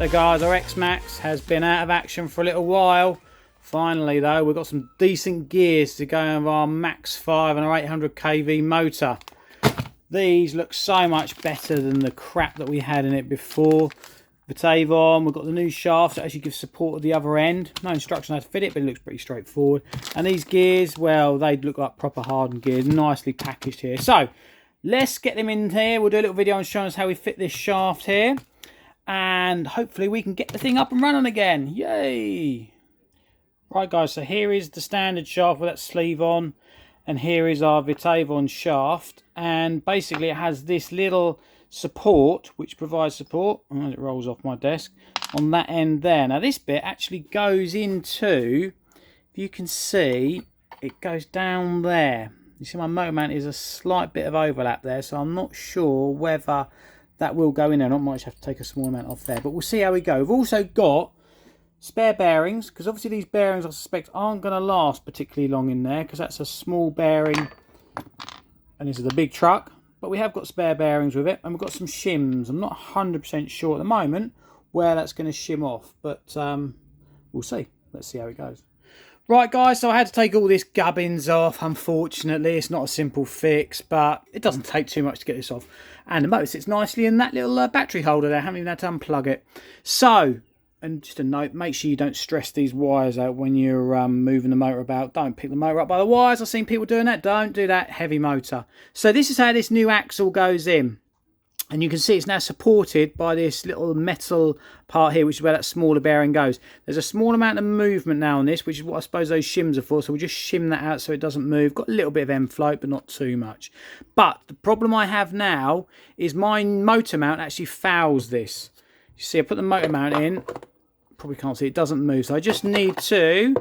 So guys, our Xmaxx has been out of action for a little while. Finally though, we've got some decent gears to go with our Max 5 and our 800 kV motor. These look so much better than the crap that we had in it before. Vitavon, we've got the new shafts that actually give support at the other end. No instruction how to fit it, but it looks pretty straightforward. And these gears, well, they look like proper hardened gears, nicely packaged here. So, let's get them in here. We'll do a little video on showing us how we fit this shaft here. And hopefully we can get the thing up and running again. Yay! Right guys, so here is the standard shaft with that sleeve on. And here is our Vitavon shaft. And basically it has this little support, which provides support, as it rolls off my desk, on that end there. Now this bit actually goes into, if you can see, it goes down there. You see my motor mount is a slight bit of overlap there, so I'm not sure whether that will go in there. I might just have to take a small amount off there, but we'll see how we go. We've also got spare bearings, because obviously these bearings I suspect aren't going to last particularly long in there, because that's a small bearing and this is a big truck. But we have got spare bearings with it, and we've got some shims. I'm not 100% sure at the moment where that's going to shim off, but we'll see. Let's see how it goes. Right guys, so I had to take all this gubbins off. Unfortunately, it's not a simple fix, but it doesn't take too much to get this off. And the motor sits nicely in that little battery holder there. I haven't even had to unplug it. So, and just a note, make sure you don't stress these wires out when you're moving the motor about. Don't pick the motor up by the wires. I've seen people doing that. Don't do that. Heavy motor. So this is how this new axle goes in. And you can see it's now supported by this little metal part here, which is where that smaller bearing goes. There's a small amount of movement now on this, which is what I suppose those shims are for. So we'll just shim that out so it doesn't move. Got a little bit of end float, but not too much. But the problem I have now is my motor mount actually fouls this. You see, I put the motor mount in. Probably can't see, it doesn't move. So I just need to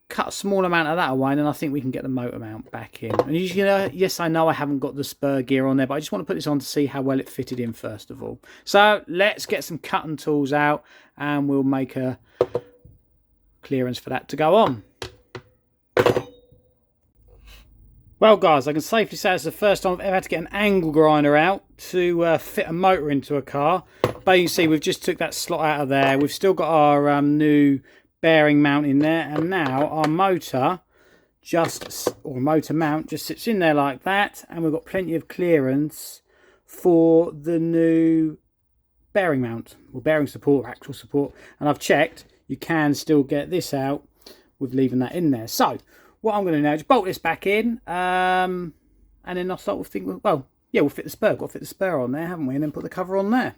cut a small amount of that away, and then I think we can get the motor mount back in. And you know, yes, I know I haven't got the spur gear on there, but I just want to put this on to see how well it fitted in first of all. So let's get some cutting tools out, and we'll make a clearance for that to go on. Well guys, I can safely say it's the first time I've ever had to get an angle grinder out to fit a motor into a car. But you can see we've just took that slot out of there. We've still got our new bearing mount in there, and now our motor motor mount just sits in there like that, and we've got plenty of clearance for the new bearing mount, or bearing support, or actual support. And I've checked, you can still get this out with leaving that in there. So what I'm going to do now is bolt this back in, and then I'll start with thinking, well, yeah, we'll fit the spur. Got to fit the spur on there, haven't we? And then put the cover on there.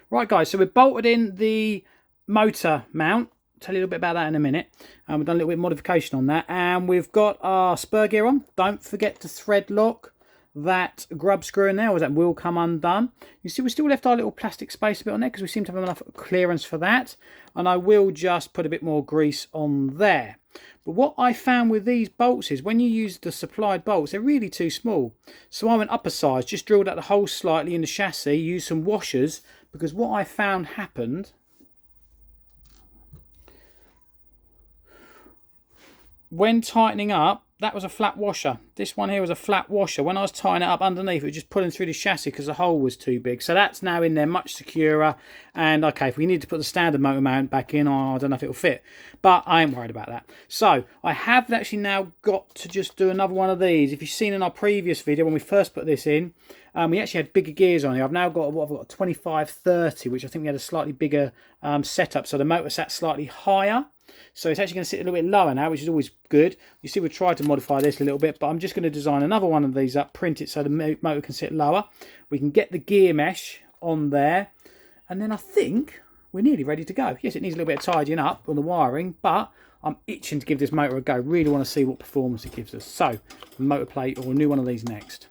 Right, guys, so we've bolted in the motor mount. I'll tell you a little bit about that in a minute. We've done a little bit of modification on that. And we've got our spur gear on. Don't forget to thread lock that grub screw in there, or that will come undone. You see, we still left our little plastic space a bit on there because we seem to have enough clearance for that. And I will just put a bit more grease on there. But what I found with these bolts is when you use the supplied bolts, they're really too small. So I went up a size, just drilled out the hole slightly in the chassis, used some washers, because what I found happened, when tightening up, that was a flat washer. This one here was a flat washer. When I was tightening it up underneath, it was just pulling through the chassis because the hole was too big. So that's now in there, much securer. And okay, if we need to put the standard motor mount back in, I don't know if it'll fit. But I ain't worried about that. So I have actually now got to just do another one of these. If you've seen in our previous video, when we first put this in, we actually had bigger gears on here. I've now got, what, I've got a 25-30, which I think we had a slightly bigger setup. So the motor sat slightly higher. So it's actually going to sit a little bit lower now, which is always good. You see, we've tried to modify this a little bit, but I'm just going to design another one of these up, print it so the motor can sit lower. We can get the gear mesh on there, and then I think we're nearly ready to go. Yes, it needs a little bit of tidying up on the wiring, but I'm itching to give this motor a go. Really want to see what performance it gives us. So, motor plate or a new one of these next.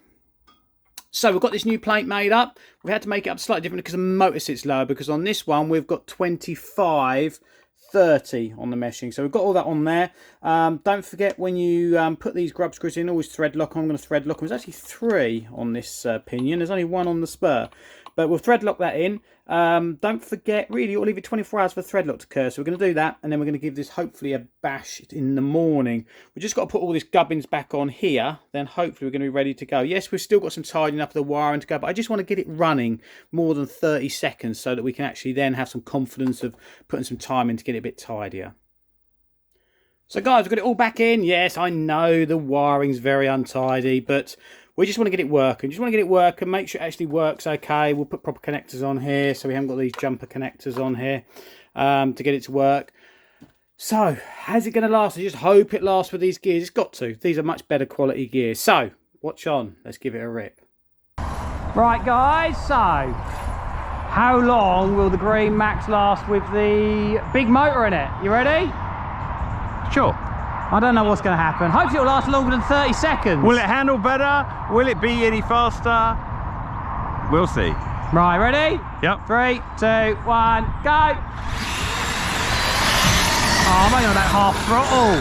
So we've got this new plate made up. We had to make it up slightly different because the motor sits lower, because on this one we've got 25-30 on the meshing. So we've got all that on there. Don't forget, when you put these grub screws in, always thread lock. I'm going to thread lock them. There's actually 3 on this pinion. There's only 1 on the spur. But we'll thread lock that in. Don't forget, really, we'll leave it 24 hours for thread lock to occur. So we're going to do that, and then we're going to give this hopefully a bash in the morning. We've just got to put all these gubbins back on here. Then hopefully we're going to be ready to go. Yes, we've still got some tidying up of the wiring to go, but I just want to get it running more than 30 seconds so that we can actually then have some confidence of putting some time in to get it a bit tidier. So guys, we've got it all back in. Yes, I know the wiring's very untidy, but we just want to get it working. Just want to get it working, make sure it actually works okay. We'll put proper connectors on here so we haven't got these jumper connectors on here to get it to work. So, how's it going to last? I just hope it lasts with these gears. It's got to. These are much better quality gears. So, watch on. Let's give it a rip. Right, guys. So, how long will the Green Max last with the big motor in it? You ready? Sure. I don't know what's going to happen. Hopefully it'll last longer than 30 seconds. Will it handle better? Will it be any faster? We'll see. Right, ready? Yep. 3, 2, 1, go! Oh, I'm only on that half throttle.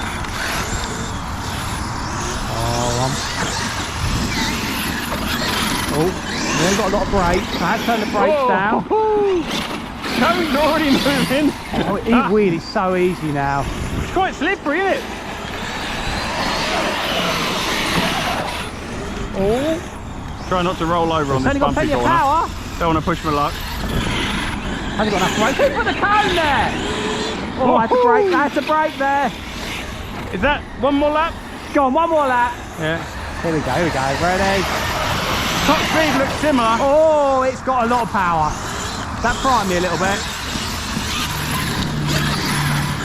We ain't got a lot of brakes. I had to turn the brakes down. Cone's already moving. Oh, E-wheel is so easy now. It's quite slippery, isn't it? Oh. Try not to roll over on this bumpy corner. Power. Don't want to push my luck. Hasn't got enough brakes. Who put the cone there? Oh, I had to brake. I had to brake there. Is that one more lap? Go on, one more lap. Yeah. Here we go. Here we go. Ready? Top speed looks similar. Oh, it's got a lot of power. That frightened me a little bit.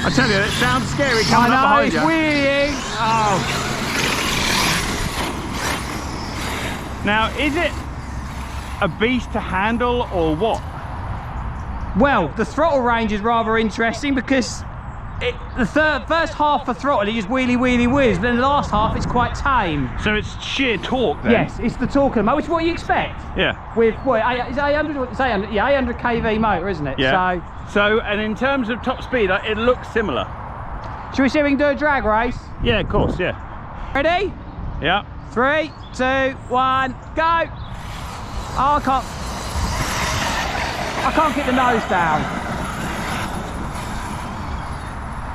I tell you, it sounds scary coming up behind you. I know, it's wheeling. Oh. Now, is it a beast to handle or what? Well, the throttle range is rather interesting because the first half of throttle, it just wheelie wheelie whiz, but then the last half it's quite tame. So it's sheer torque then? Yes, it's the torque of the motor, which is what you expect. Yeah. With what? It's 800, it's 800, yeah, 800 kV motor, isn't it? Yeah. So, and in terms of top speed, it looks similar. Should we see if we can do a drag race? Yeah, of course, yeah. Ready? Yeah. 3, 2, 1, go! Oh, I can't get the nose down.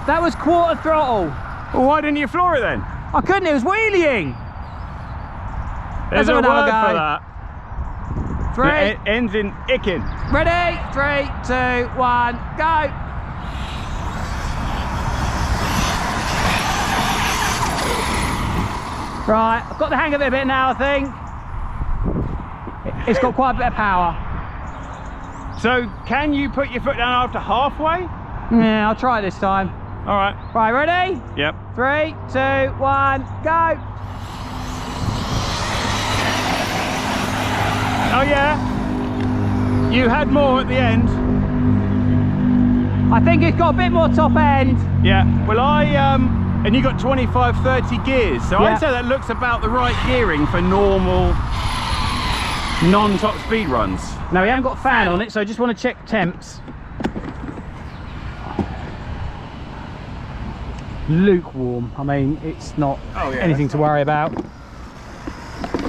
That was quarter throttle. Well, why didn't you floor it then? I couldn't, it was wheeling. There's a word for that. 3. It ends in icking. Ready? 3, 2, 1, go! Right, I've got the hang of it a bit now, I think. It's got quite a bit of power. So, can you put your foot down after halfway? Yeah, I'll try it this time. All right. Right, ready? Yep. 3, 2, 1, go! Oh yeah? You had more at the end. I think it's got a bit more top end. Yeah, well and you got 25, 30 gears, so I'd say that looks about the right gearing for normal, non-top speed runs. Now we haven't got a fan on it, so I just want to check temps. Lukewarm, I mean, it's not anything to worry about.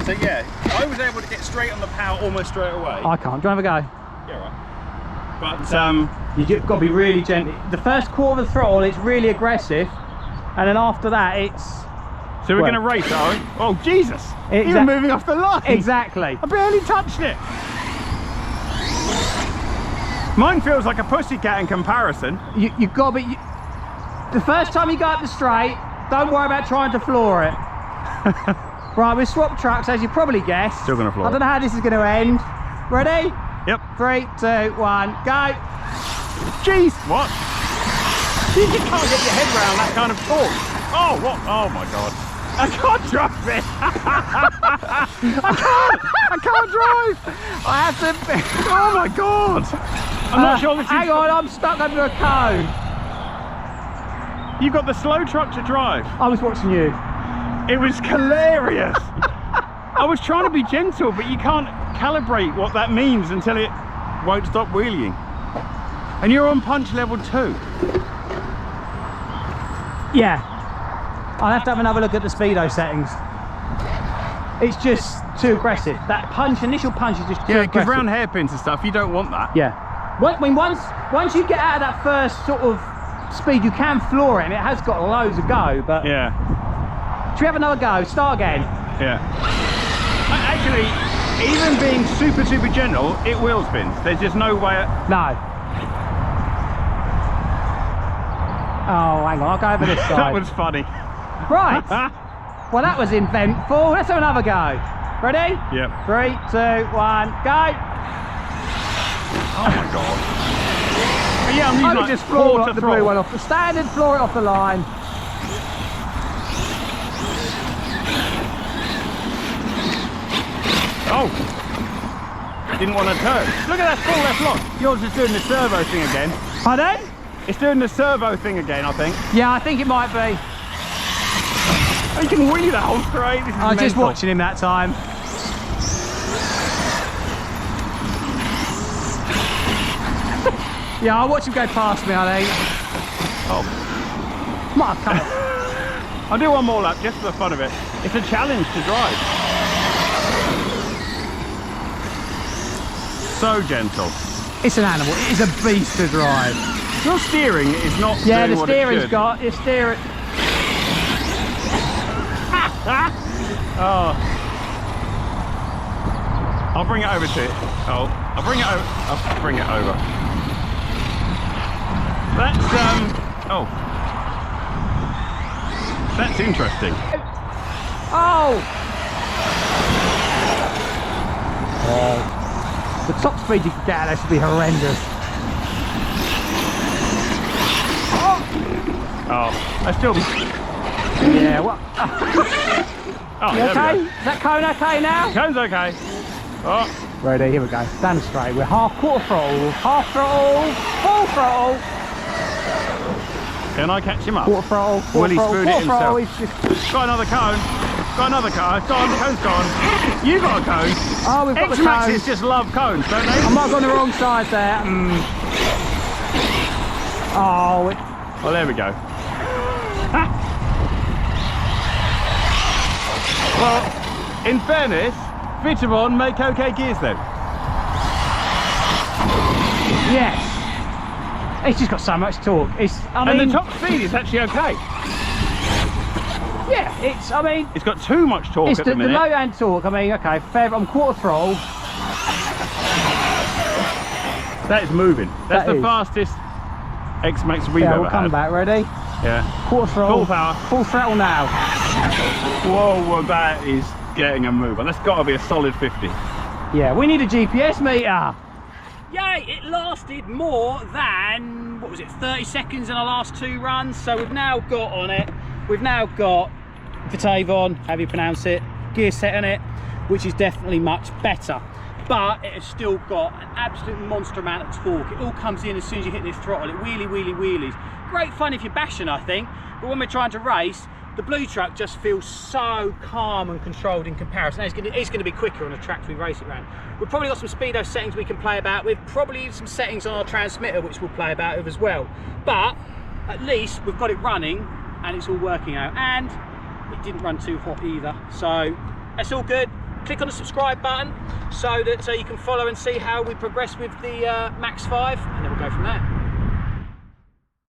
So yeah, I was able to get straight on the power almost straight away. I can't, do you want to have a go? Yeah, right. But you've got to be really gentle. The first quarter of the throttle, it's really aggressive, and then after that, it's... So we're going to race, are we? Oh, Jesus! Even moving off the line! Exactly. I barely touched it! Mine feels like a pussycat in comparison. You've got to be... The first time you go up the straight, don't worry about trying to floor it. Right, we've swapped trucks, as you probably guessed. Still going to floor I don't know how this is going to end. Ready? Yep. 3, 2, 1, go! Jeez! What? You can't get your head around that kind of torque. Oh, what? Oh my God. I can't drive it. I can't drive. I have to... Oh my God. I'm not sure this is... Hang on, I'm stuck under a cone. You've got the slow truck to drive. I was watching you. It was hilarious. I was trying to be gentle, but you can't calibrate what that means until it won't stop wheeling. And you're on punch level 2. Yeah. I'll have to have another look at the speedo settings. It's just too aggressive. That punch, initial punch is just too Yeah, because aggressive. round hairpins and stuff, you don't want that. Yeah. Well, I mean, once you get out of that first sort of speed, you can floor it, and it has got loads of go, but... Yeah. Should we have another go? Start again. Yeah. Actually, even being super, super gentle, it wheel spins. There's just no way... No. Oh, hang on, I'll go over this side. That was funny. Right. Well, that was eventful. Let's have another go. Ready? Yep. 3, 2, 1, go. Oh my god. Yeah, I'm I using would like just floor quarter the throttle. blue one off the standard, floor it off the line. Oh! Didn't want to turn. Look at that full left lock. Yours is doing the servo thing again. Pardon? It's doing the servo thing again, I think. Yeah, I think it might be. Oh, you can wheel that whole straight. This is I was just mental. watching him that time. Yeah, I'll watch him go past me, I think. Oh. Might have come. I'll do one more lap just for the fun of it. It's a challenge to drive. So gentle. It's an animal. It is a beast to drive. Your steering is not Yeah, doing the what it steering's should. got. Your steering. Oh. I'll bring it over to it. Oh, I'll bring it over. I'll bring it over. That's oh. That's interesting. Oh! The top speed you can get out of this would be horrendous. Oh, I still. Yeah, what? Oh, You there okay? we go. Is that cone okay now? Cone's okay. Oh, Ready, here we go. Stand straight. We're quarter throttle, half throttle, full throttle, can I catch him up? quarter throttle, Will he quarter spoon throttle, it quarter throttle. himself? He's just... Got another cone. Got another cone. Gone. Cone's gone. You got a cone. Oh, we've got the Xmaxxes cones. just love cones, don't they? I might have gone the wrong side there. Oh, Well, there we go. Well, in fairness, Vitavon make okay gears then. yes. It's just got so much torque. I mean, And the top speed is actually okay. yeah, I mean, It's got too much torque it's at the the minute. low end torque. I mean, okay, fair, I'm quarter throttle. That is moving. That's That the is. fastest Xmaxx we've Yeah, ever we'll come had. back. Ready? Yeah. Quarter throttle. Full power. Full throttle now. Whoa, well, that is getting a move on. That's got to be a solid 50. Yeah, we need a GPS meter. Yay, it lasted more than, what was it, 30 seconds in our last 2 runs. So we've now got on it, we've now got Vitavon, however you pronounce it, gear set in it, which is definitely much better. But it has still got an absolute monster amount of torque. It all comes in as soon as you hit this throttle. It wheelies. Great fun if you're bashing, I think. But when we're trying to race, the blue truck just feels so calm and controlled in comparison. It's going to be quicker on the tracks we race it around. We've probably got some speedo settings we can play about with, probably some settings on our transmitter which we'll play about with as well. But at least we've got it running and it's all working out. And it didn't run too hot either. So that's all good. Click on the subscribe button so that you can follow and see how we progress with the Max 5, and then we'll go from there.